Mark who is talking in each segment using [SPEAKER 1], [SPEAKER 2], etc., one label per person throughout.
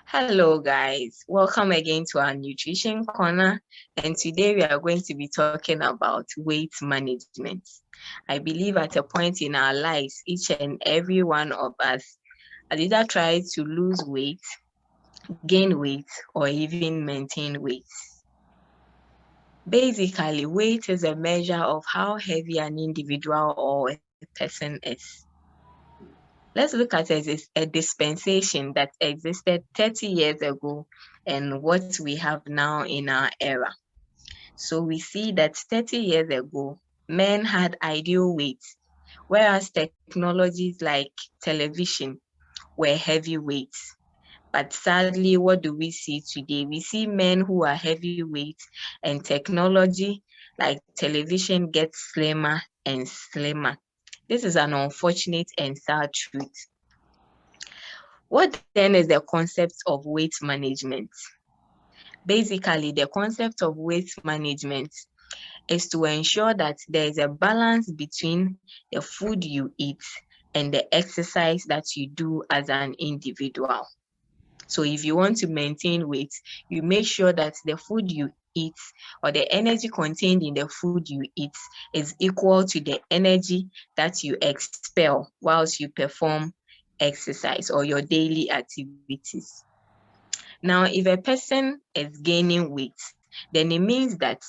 [SPEAKER 1] Hello guys, welcome again to our nutrition corner, and today we are going to be talking about weight management. I believe at a point in our lives, each and every one of us has either tried to lose weight, gain weight, or even maintain weight. Basically, weight is a measure of how heavy an individual or a person is. Let's look at it as a dispensation that existed 30 years ago and what we have now in our era. So we see that 30 years ago, men had ideal weight, whereas technologies like television were heavy weights. But sadly, what do we see today? We see men who are heavyweight, and technology like television gets slimmer and slimmer. This is an unfortunate and sad truth. What then is the concept of weight management? Basically, the concept of weight management is to ensure that there is a balance between the food you eat and the exercise that you do as an individual. So if you want to maintain weight, you make sure that the food you eat or the energy contained in the food you eat is equal to the energy that you expel whilst you perform exercise or your daily activities. Now, if a person is gaining weight, then it means that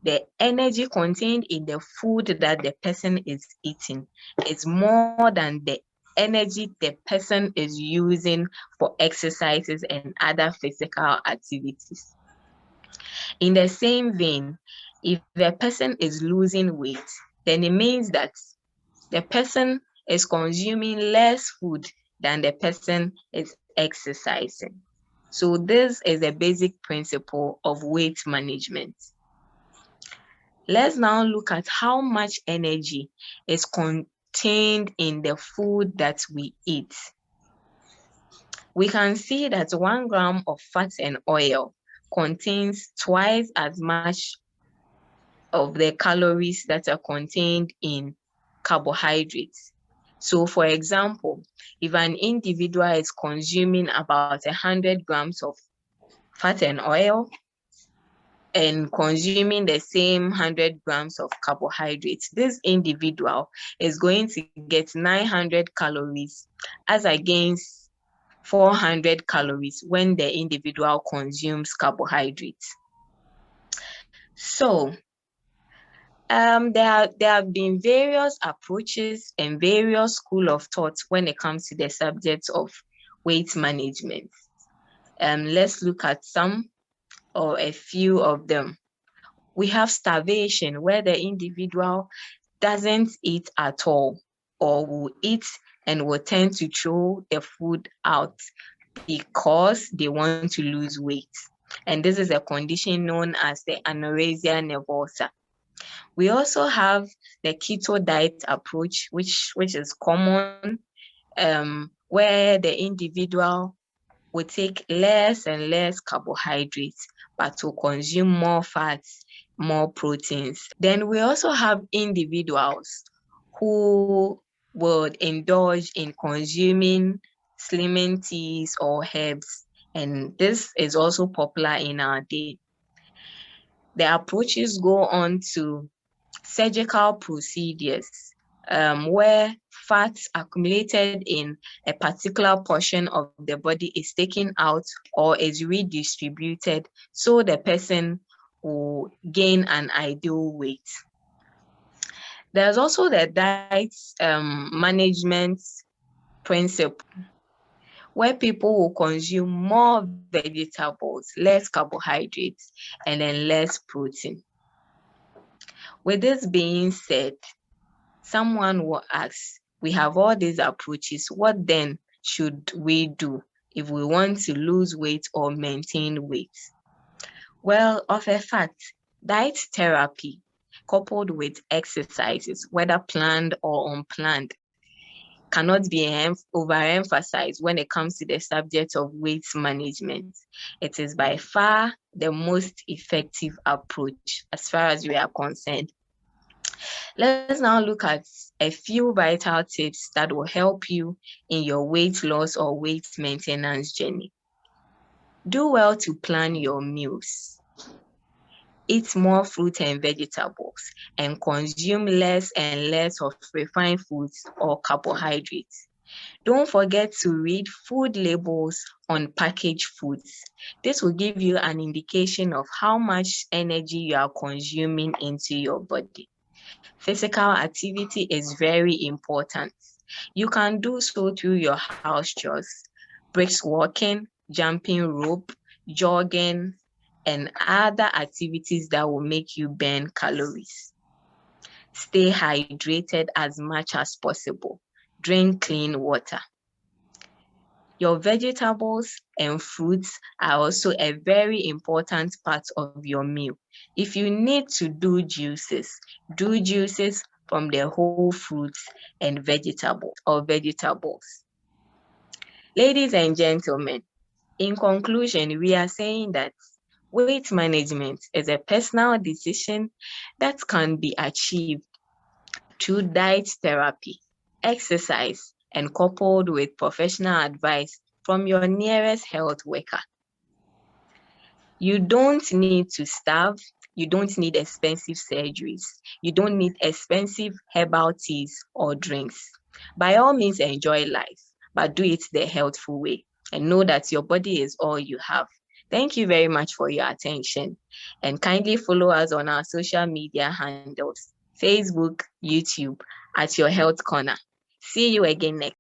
[SPEAKER 1] the energy contained in the food that the person is eating is more than the energy the person is using for exercises and other physical activities. In the same vein, if a person is losing weight, then it means that the person is consuming less food than the person is exercising. So this is a basic principle of weight management. Let's now look at how much energy is contained in the food that we eat. We can see that 1 gram of fat and oil contains twice as much of the calories that are contained in carbohydrates. So for example, if an individual is consuming about 100 grams of fat and oil and consuming the same 100 grams of carbohydrates, this individual is going to get 900 calories as against 400 calories when the individual consumes carbohydrates. So there have been various approaches and various school of thought when it comes to the subject of weight management. Let's look at some or a few of them. We have starvation, where the individual doesn't eat at all or will eat and will tend to throw the food out because they want to lose weight. And this is a condition known as the anorexia nervosa. We also have the keto diet approach, which is common, where the individual will take less and less carbohydrates, but will consume more fats, more proteins. Then we also have individuals who would indulge in consuming slimming teas or herbs, and this is also popular in our day. The approaches go on to surgical procedures, where fats accumulated in a particular portion of the body is taken out or is redistributed so the person will gain an ideal weight. There's also the diet management principle, where people will consume more vegetables, less carbohydrates, and then less protein. With this being said, someone will ask, we have all these approaches, what then should we do if we want to lose weight or maintain weight? Well, of a fact, diet therapy coupled with exercises, whether planned or unplanned, cannot be overemphasized when it comes to the subject of weight management. It is by far the most effective approach as far as we are concerned. Let's now look at a few vital tips that will help you in your weight loss or weight maintenance journey. Do well to plan your meals. Eat more fruit and vegetables and consume less and less of refined foods or carbohydrates. Don't forget to read food labels on packaged foods. This will give you an indication of how much energy you are consuming into your body. Physical activity is very important. You can do so through your house chores, brisk walking, jumping rope, jogging, and other activities that will make you burn calories. Stay hydrated as much as possible. Drink clean water. Your vegetables and fruits are also a very important part of your meal. If you need to do juices from the whole fruits and vegetables. Ladies and gentlemen, in conclusion, we are saying that weight management is a personal decision that can be achieved through diet therapy, exercise, and coupled with professional advice from your nearest health worker. You don't need to starve. You don't need expensive surgeries. You don't need expensive herbal teas or drinks. By all means, enjoy life, but do it the healthful way and know that your body is all you have. Thank you very much for your attention, and kindly follow us on our social media handles, Facebook, YouTube, at Your Health Corner. See you again next.